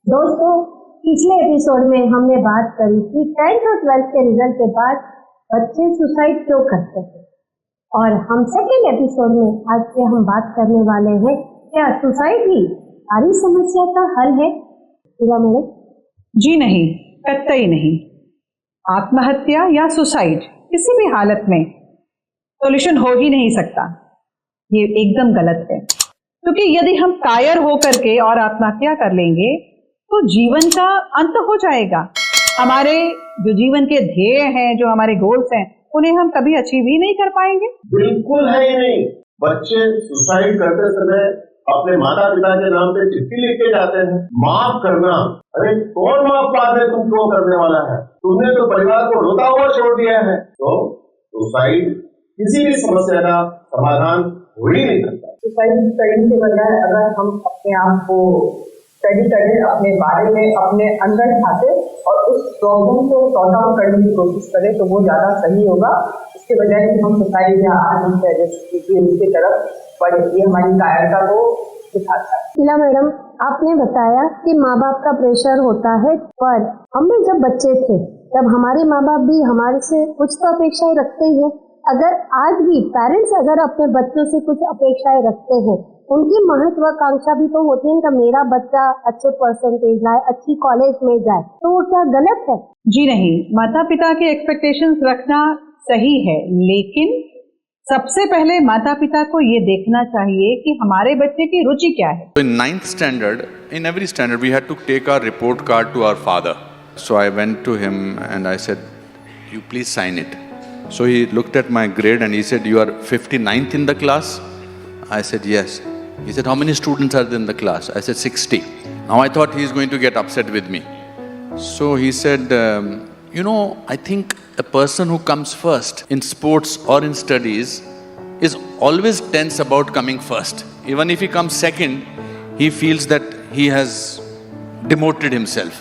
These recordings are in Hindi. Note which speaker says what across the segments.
Speaker 1: दोस्तों, पिछले एपिसोड में हमने बात करी कि 10th और 12th के रिजल्ट के बाद बच्चे सुसाइड क्यों करते हैं, और हम सेकेंड एपिसोड में आज से हम बात करने वाले हैं क्या सुसाइड ही सारी समस्या का हल है। मैडम
Speaker 2: जी नहीं, कतई नहीं। आत्महत्या या सुसाइड किसी भी हालत में सॉल्यूशन हो ही नहीं सकता, ये एकदम गलत है। क्योंकि यदि हम कायर होकर के और आत्महत्या कर लेंगे तो जीवन का अंत हो जाएगा। हमारे जो जीवन के ध्येय हैं, जो हमारे गोल्स हैं, उन्हें हम कभी अचीव ही नहीं कर पाएंगे।
Speaker 3: बिल्कुल है ही नहीं। बच्चे सुसाइड करते समय अपने माता पिता के नाम पे चिट्ठी लिख के जाते हैं, माफ करना। अरे कौन माफ बाद में तुम क्यों करने वाला है? तुमने तो परिवार को रोता हुआ छोड़ दिया है। तो सुसाइड किसी भी समस्या का समाधान हो ही नहीं सकता।
Speaker 4: सुसाइड करने के बजाय अगर हम अपने आप को स्टडी करें, अपने बारे में अपने अंदर झांके और उस प्रॉब्लम को सॉर्ट आउट करने की कोशिश करें तो वो ज्यादा सही होगा। इसके बजाय कि हम सुसाइड या आत्महत्या की तरफ बढ़े, ये हमारी कायरता को दिखाता है।
Speaker 1: शीला मैडम, आपने बताया कि माँ बाप का प्रेशर होता है, पर हम भी जब बच्चे थे तब हमारे माँ बाप भी हमारे से कुछ तो अपेक्षाएं रखते हैं। अगर आज भी पेरेंट्स अगर अपने बच्चों से कुछ अपेक्षाएं रखते हैं, उनकी महत्वाकांक्षा भी तो होती है कि मेरा बच्चा अच्छे परसेंटेज लाए, अच्छी कॉलेज में जाए, तो वो क्या गलत है?
Speaker 2: जी नहीं, माता पिता के एक्सपेक्टेशंस रखना सही है, लेकिन सबसे पहले माता पिता को ये देखना चाहिए कि हमारे बच्चे की रुचि क्या है।
Speaker 5: In 9th standard, in every standard we had to take our report card to our father. So I went to him and I said, "You please sign it." So he looked at my grade and he said, "You are 59th in the class?" I said, "Yes." He said, "How many students are there in the class?" I said, 60. Now I thought he is going to get upset with me. So he said, I think a person who comes first in sports or in studies is always tense about coming first. Even if he comes second, he feels that he has demoted himself.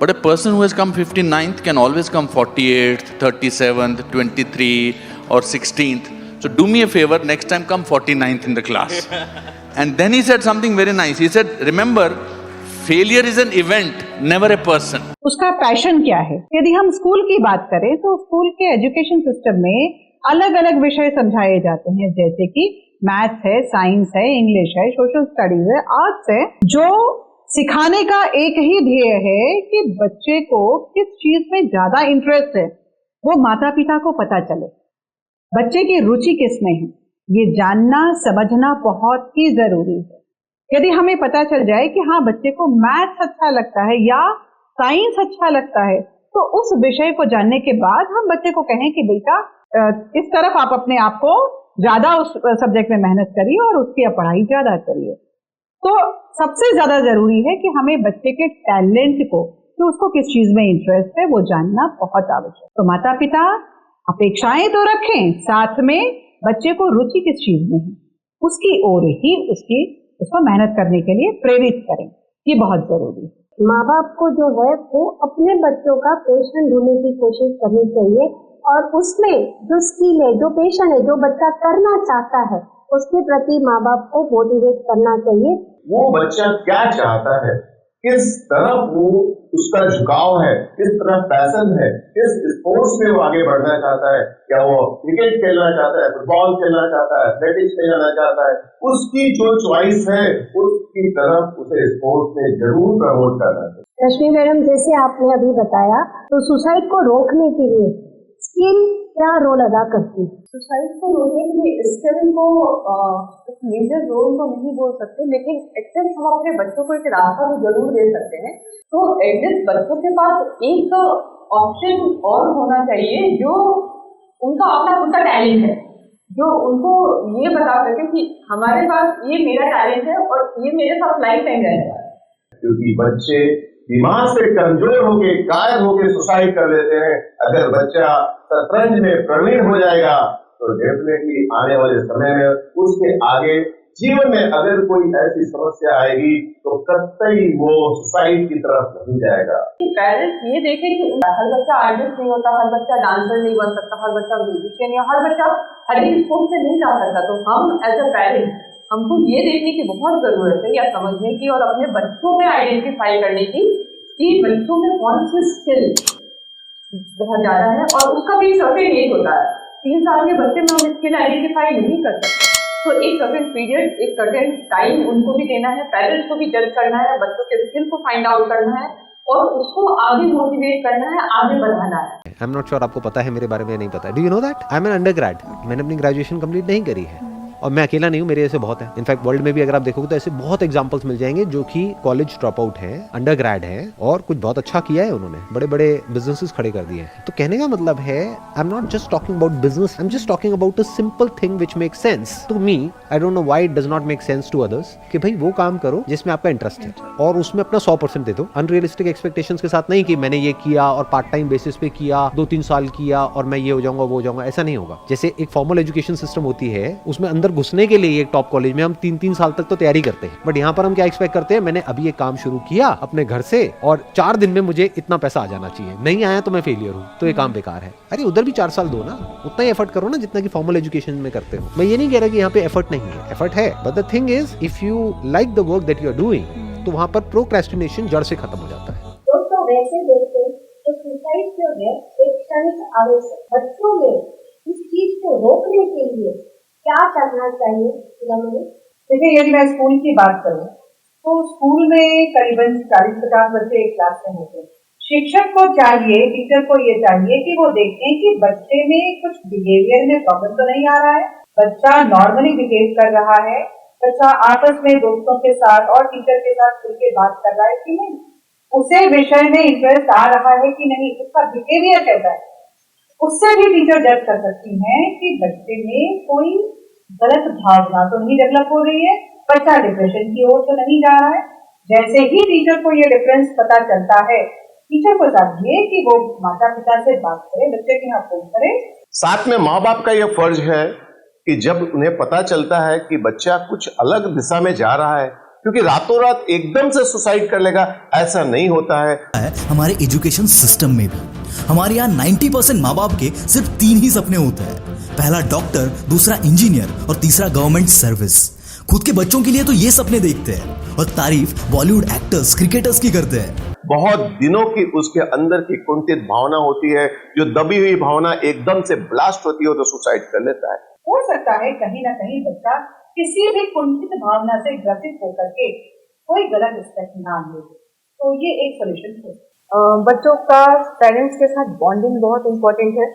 Speaker 5: But a person who has come 59th can always come 48th, 37th, 23 or 16th. So do me a favor, next time come 49th in the class. And then he said something very nice. He said, remember, failure is an event, never a person.
Speaker 2: उसका पैशन क्या है? यदि हम स्कूल की बात करें तो स्कूल के एजुकेशन सिस्टम में अलग अलग विषय समझाए जाते हैं, जैसे कि मैथ्स है, साइंस है, इंग्लिश है, सोशल स्टडीज है, आर्ट्स है। जो सिखाने का एक ही ध्येय है कि बच्चे को किस चीज में ज्यादा इंटरेस्ट है, वो माता पिता को पता चले। बच्चे की रुचि किस में है, ये जानना समझना बहुत ही जरूरी है। यदि हमें पता चल जाए कि हाँ, बच्चे को मैथ्स अच्छा लगता है या साइंस अच्छा लगता है, तो उस विषय को जानने के बाद हम बच्चे को कहें कि बेटा इस तरफ आप अपने आप को ज्यादा उस सब्जेक्ट में मेहनत करिए और उसकी पढ़ाई ज्यादा करिए। तो सबसे ज्यादा जरूरी है कि हमें बच्चे के टैलेंट को, कि उसको किस चीज में इंटरेस्ट है, वो जानना बहुत आवश्यक। तो माता पिता अपेक्षाएं तो रखें, साथ में बच्चे को रुचि किस चीज में है उसकी ओर ही उसको मेहनत करने के लिए प्रेरित करें, ये बहुत जरूरी है।
Speaker 1: माँ बाप को जो है वो अपने बच्चों का पैशन ढूंढने की कोशिश करनी चाहिए, और उसमें जो स्किल है, जो पैशन है, जो बच्चा करना चाहता है, उसके प्रति माँ बाप को मोटिवेट करना चाहिए।
Speaker 3: वो बच्चा क्या चाहता है, किस तरफ वो उसका झुकाव है, किस तरफ पैशन है, किस स्पोर्ट्स में वो आगे बढ़ना चाहता है, क्या वो क्रिकेट खेलना चाहता है, फुटबॉल खेलना चाहता है, एथलेटिक्स में जाना चाहता है, उसकी जो चॉइस है उसकी तरफ उसे स्पोर्ट्स में जरूर प्रमोट करना चाहिए।
Speaker 1: रश्मि मैडम, जैसे आपने अभी बताया, तो सुसाइड को रोकने के लिए स्किल क्या रोल अदा करती है?
Speaker 4: सुसाइड को रोकने के लिए स्किल को एक मेजर रोल तो नहीं बोल सकते, लेकिन एटलीस्ट हम अपने बच्चों को एक रास्ता तो जरूर दे सकते हैं। तो एटलीस्ट बच्चों के पास एक ऑप्शन और होना चाहिए जो उनका अपना खुद का टैलेंट है, जो उनको ये बता सके कि हमारे पास ये मेरा टैलेंट है और ये मेरे साथ लाइफ टाइम रहेगा।
Speaker 3: क्योंकि बच्चे दिमाग से कमजोर होके, कायर होके सुसाइड कर लेते हैं। अगर बच्चा शतरंज में प्रवीण हो जाएगा तो डेफिनेटली आने वाले समय में उसके आगे जीवन में अगर कोई ऐसी समस्या आएगी तो कतई वो सुसाइड की तरफ नहीं जाएगा।
Speaker 4: पेरेंट्स ये देखें कि हर बच्चा आर्टिस्ट नहीं होता, हर बच्चा डांसर नहीं बन सकता, हर बच्चा म्यूजिशियन या हर बच्चा हर एक स्पोर्ट से नहीं जा सकता। तो हम एज अ पेरेंट हमको ये देखने की बहुत जरूरत है या समझने की और अपने बच्चों में आइडेंटिफाई करने की कि बच्चों में कौन सी स्किल बहुत ज्यादा है और उसका भी सर्टेन एज होता है। 3 साल के बच्चे में हम स्किल आइडेंटिफाई नहीं कर सकते, तो एक सर्टेन पीरियड, एक सर्टेन टाइम उनको भी देना है, पेरेंट्स को भी जज करना है, बच्चों के स्किल को फाइंड आउट करना है और उसको आगे मोटिवेट करना है, आगे बढ़ाना है।
Speaker 6: आई एम नॉट श्योर आपको पता है मेरे बारे में नहीं पता है। Do you know that I am an undergrad. मैंने अपनी ग्रेजुएशन कंप्लीट नहीं करी है और मैं अकेला नहीं हूँ, मेरे ऐसे बहुत हैं। इनफैक्ट वर्ल्ड में भी अगर आप देखोगे तो ऐसे बहुत एग्जांपल्स मिल जाएंगे जो कि कॉलेज ड्रॉप आउट हैं, अंडरग्रेड हैं और कुछ बहुत अच्छा किया है उन्होंने, बड़े बड़े बिजनेसेस खड़े कर दिए हैं। तो कहने का मतलब है I am not just talking about business, I am just talking about a simple thing which makes sense to me. I don't know why it does not make sense to others कि भाई वो काम करो जिसमें आपका इंटरेस्ट है और उसमें अपना 100% दे दो। अनरियलिस्टिक एक्सपेक्टेशंस के साथ नहीं कि मैंने ये किया और पार्ट टाइम बेसिस पे किया, 2-3 साल किया और मैं ये हो जाऊंगा वो हो जाऊंगा, ऐसा नहीं होगा। जैसे एक फॉर्मल एजुकेशन सिस्टम होती है, उसमें अंदर घुसने के लिए टॉप कॉलेज में हम 3-3 साल तक तो तैयारी करते हैं, बट यहाँ पर हम क्या एक्सपेक्ट करते हैं, मैंने अभी ये काम शुरू किया अपने घर से और 4 दिन में मुझे इतना पैसा आ जाना चाहिए, नहीं आया तो मैं फेलियर हूँ, तो ये काम बेकार है। अरे उधर भी 4 साल दो ना, उतना ही एफर्ट करो ना जितना कि फॉर्मल एजुकेशन में करते हो। मैं ये नहीं कह रहा कि यहाँ पे एफर्ट नहीं है, एफर्ट है, but the thing is if you like the work that you are doing तो वहाँ पर प्रोक्रेस्टिनेशन जड़ से खत्म हो जाता है।
Speaker 1: दोस्तों वैसे देखें तो सुसाइड जो है एक क्षणिक आवेश है। बच्चों में इस चीज को रोकने के लिए क्या करना चाहिए?
Speaker 2: देखिए, यदि मैं स्कूल की बात करूं तो स्कूल में करीबन 40-50 बच्चे एक क्लास में होते हैं। शिक्षक को चाहिए, टीचर को ये चाहिए कि वो देखें कि बच्चे में कुछ बिहेवियर में प्रॉब्लम तो नहीं आ रहा है, बच्चा नॉर्मली बिहेव कर रहा है, बच्चा आपस में दोस्तों के साथ और टीचर के साथ खुल के बात कर रहा है कि नहीं, उसे विषय में इंटरेस्ट आ रहा है कि नहीं, उसका बिहेवियर कैसा है। उससे भी टीचर जज कर सकती हैं कि बच्चे में कोई गलत भावना तो नहीं डेवलप हो रही है, बच्चा डिप्रेशन की ओर तो नहीं जा रहा है। जैसे ही टीचर को ये डिफरेंस पता चलता है, टीचर को चाहिए कि वो माता पिता से बात करे, बच्चे के यहाँ फोन करे।
Speaker 3: साथ में माँ बाप का यह फर्ज है कि जब उन्हें पता चलता है कि बच्चा कुछ अलग दिशा में जा रहा है, क्योंकि रातों रात एकदम से सुसाइड कर लेगा, ऐसा नहीं होता है।
Speaker 7: हमारे एजुकेशन सिस्टम में भी हमारे यहाँ 90% माँ बाप के सिर्फ 3 ही सपने होते हैं, पहला डॉक्टर, दूसरा इंजीनियर और तीसरा गवर्नमेंट सर्विस। खुद के बच्चों के लिए तो ये सपने देखते हैं और तारीफ बॉलीवुड एक्टर्स, क्रिकेटर्स की करते हैं।
Speaker 3: बहुत दिनों की उसके अंदर की कुंठित भावना होती है, जो दबी हुई भावना एकदम से ब्लास्ट होती है तो सुसाइड कर लेता है।
Speaker 2: हो सकता है कहीं ना कहीं बच्चा किसी भी कुंठित भावना से ग्रसित होकर के कोई गलत स्टेप ना ले, तो ये एक सोल्यूशन है।
Speaker 4: बच्चों का पेरेंट्स के साथ बॉन्डिंग बहुत इम्पोर्टेंट है।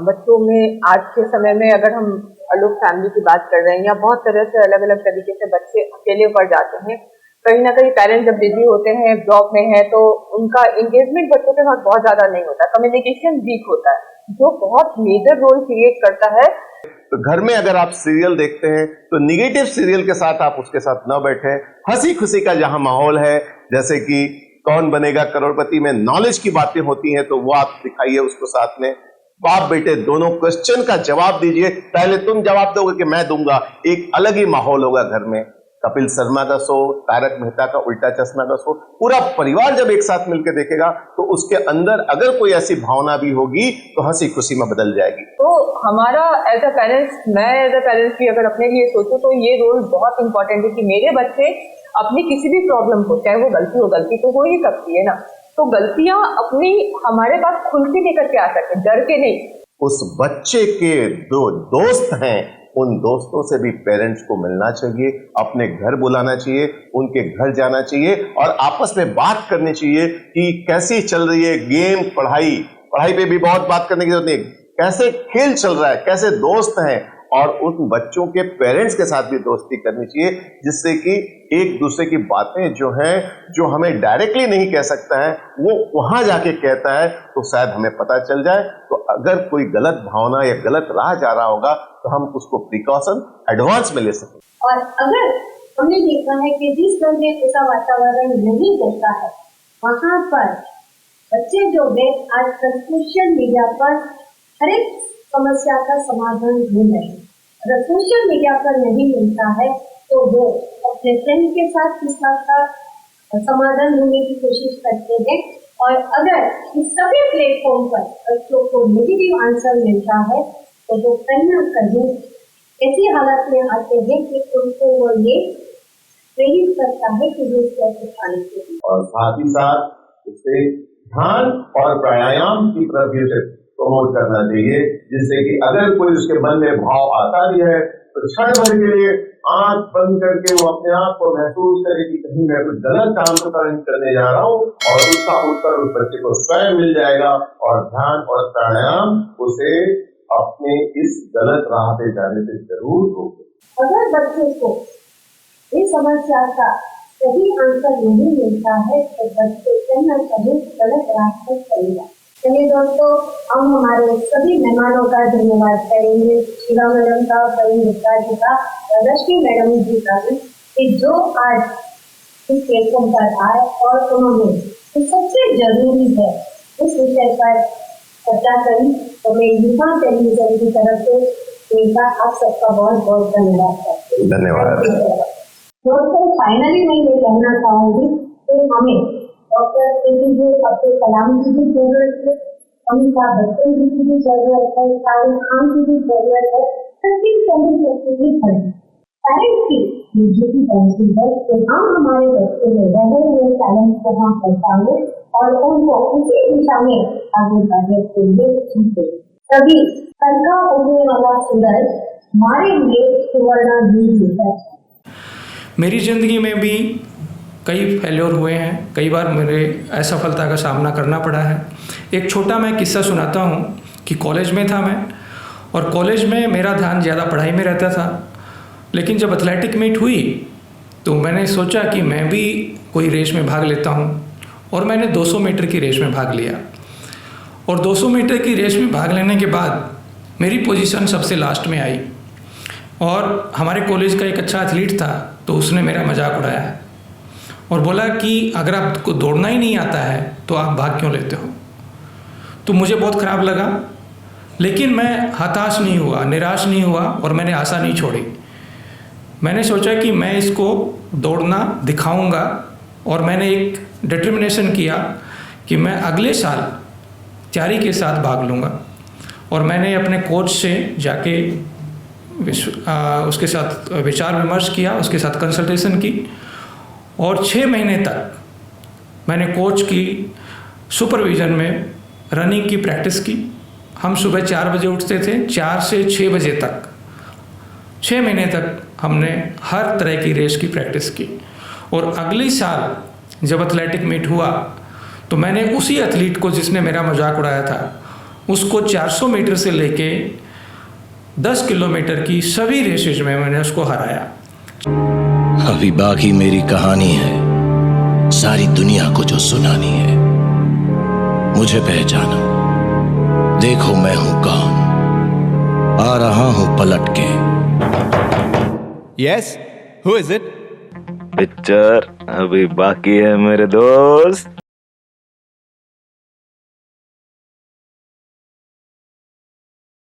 Speaker 4: बच्चों में आज के समय में अगर हम लोग फैमिली की बात कर रहे हैं या बहुत तरह से अलग अलग तरीके से बच्चे अकेले पड़ जाते हैं, कहीं ना कहीं पेरेंट्स जब बिजी होते हैं, जॉब में है, तो उनका एंगेजमेंट बच्चों के साथ बहुत ज्यादा नहीं होता, कम्युनिकेशन वीक होता है, जो बहुत मेजर रोल क्रिएट करता है।
Speaker 3: तो घर में अगर आप सीरियल देखते हैं तो निगेटिव सीरियल के साथ आप उसके साथ न बैठे, हंसी खुशी का जहां माहौल है, जैसे कि कौन बनेगा करोड़पति में नॉलेज की बातें होती हैं, तो वो आप दिखाइए उसको साथ में। बाप बेटे दोनों क्वेश्चन का जवाब दीजिए, पहले तुम जवाब दोगे कि मैं दूंगा, एक अलग ही माहौल होगा घर में। कपिल शर्मा का शो, तारक मेहता का उल्टा चश्मा का शो, पूरा परिवार जब एक साथ मिलकर देखेगा तो उसके अंदर अगर कोई ऐसी भावना भी होगी तो हंसी खुशी में बदल जाएगी।
Speaker 4: तो हमारा एज अ पेरेंट्स, मैं एज अ पेरेंट्स भी अगर अपने लिए सोचूं तो ये रोल बहुत इंपॉर्टेंट है कि मेरे बच्चे अपनी किसी भी प्रॉब्लम को, चाहे वो गलती तो हो ही सकती है ना, तो गलतियां अपनी हमारे पास खुल के लेकर के आ सकते, डर के नहीं।
Speaker 3: उस बच्चे के जो दोस्त हैं, उन दोस्तों से भी पेरेंट्स को मिलना चाहिए, अपने घर बुलाना चाहिए, उनके घर जाना चाहिए और आपस में बात करनी चाहिए कि कैसी चल रही है गेम, पढ़ाई पे भी बहुत बात करने की जरूरत नहीं, कैसे खेल चल रहा है, कैसे दोस्त हैं, और उन बच्चों के पेरेंट्स के साथ भी दोस्ती करनी चाहिए, जिससे कि एक दूसरे की बातें जो हैं, जो हमें डायरेक्टली नहीं कह सकता है, वो वहां जाके कहता है तो शायद हमें पता चल जाए। तो अगर कोई गलत भावना या गलत राह जा रहा होगा तो हम उसको प्रिकॉशन एडवांस में ले सकें।
Speaker 1: और अगर हमने देखा है कि जिस घर में ऐसा वातावरण नहीं होता है, वहाँ पर बच्चे जो है आजकल सोशल मीडिया पर हर एक समस्या का समाधान ढूंढ रहे हैं। अगर सोशल मीडिया पर नहीं मिलता है तो वो अपने फ्रेंड के साथ इस बात का समाधान ढूंढने की कोशिश करते हैं। और अगर इस सभी प्लेटफॉर्म पर बच्चों को नेगेटिव आंसर मिलता है तो वो कहीं ना कहीं ऐसी हालत में आते हैं कि उनको वो ये प्रेरित करता है कि वो कैसे खाने के लिए,
Speaker 3: और साथ ही साथ उसे ध्यान और प्राणायाम की तरफ भी उसे प्रमोट करना चाहिए, जिससे कि अगर कोई उसके मन में भाव आता भी है तो क्षण भर के लिए आंख बंद करके वो अपने आप को महसूस करे कि कहीं मैं कुछ गलत काम तो करने जा रहा हूँ, और उसका उत्तर उस बच्चे को स्वयं मिल जाएगा और ध्यान और प्राणायाम उसे अपने इस गलत राह पे जाने से जरूर रोके।
Speaker 1: अगर बच्चे को इस समस्या का सही आंसर नहीं मिलता है तो बच्चे कहीं ना कहीं गलत रास्ते चलेगा। चलिए दोस्तों, हम हमारे सभी मेहमानों का धन्यवाद करेंगे, शिवा मैडम का, प्रवीण गुप्ता जी का और रश्मि मैडम जी का भी, कि जो आज इस प्लेटफॉर्म पर आए और उन्होंने सबसे जरूरी है इस विषय पर चर्चा करी। तो मैं युवा टेलीविजन की तरफ से इनका आप सबका बहुत बहुत धन्यवाद करती हूँ।
Speaker 3: धन्यवाद।
Speaker 1: दोस्तों, फाइनली मैं ये कहना चाहूंगी कि हमें डॉक्टर एपीजे अब्दुल कलाम की भी जरूरत है, अमिताभ बच्चन जी की भी जरूरत है, शाहरुख खान की भी जरूरत है, सचिन तेंदुलकर की भी है। पेरेंट्स की ड्यूटी बनती है कि हम हमारे बच्चे में रहे हुए टैलेंट को हम पहचाने और उनको उसी दिशा में आगे बढ़ने के लिए सीखें। तभी कल का उगने वाला सूरज हमारे लिए सुवर्ण द्वीप है।
Speaker 8: मेरी ज़िंदगी में भी कई फेल्योर हुए हैं, कई बार मेरे असफलता का सामना करना पड़ा है। एक छोटा मैं किस्सा सुनाता हूँ कि कॉलेज में था मैं, और कॉलेज में मेरा ध्यान ज़्यादा पढ़ाई में रहता था, लेकिन जब एथलेटिक मीट हुई तो मैंने सोचा कि मैं भी कोई रेस में भाग लेता हूँ, और मैंने 200 मीटर की रेस में भाग लिया। और 200 मीटर की रेस में भाग लेने के बाद मेरी पोजीशन सबसे लास्ट में आई, और हमारे कॉलेज का एक अच्छा एथलीट था तो उसने मेरा मजाक उड़ाया और बोला कि अगर आपको दौड़ना ही नहीं आता है तो आप भाग क्यों लेते हो। तो मुझे बहुत ख़राब लगा, लेकिन मैं हताश नहीं हुआ, निराश नहीं हुआ, और मैंने आशा नहीं छोड़ी। मैंने सोचा कि मैं इसको दौड़ना दिखाऊंगा, और मैंने एक डिटर्मिनेशन किया कि मैं अगले साल तैयारी के साथ भाग लूँगा। और मैंने अपने कोच से जाके उसके साथ विचार विमर्श किया, उसके साथ कंसल्टेशन की, और 6 महीने तक मैंने कोच की सुपरविज़न में रनिंग की प्रैक्टिस की। हम सुबह 4 बजे उठते थे, 4 से 6 बजे तक 6 महीने तक हमने हर तरह की रेस की प्रैक्टिस की। और अगले साल जब एथलेटिक मीट हुआ तो मैंने उसी एथलीट को जिसने मेरा मजाक उड़ाया था उसको 400 मीटर से लेके 10 किलोमीटर की सभी रेसेज में मैंने उसको हराया।
Speaker 9: अभी बाकी मेरी कहानी है, सारी दुनिया को जो सुनानी है। मुझे पहचानो, देखो मैं हूं कौन, आ रहा हूं पलट के।
Speaker 10: Yes, who is it?
Speaker 9: Picture अभी बाकी है मेरे दोस्त।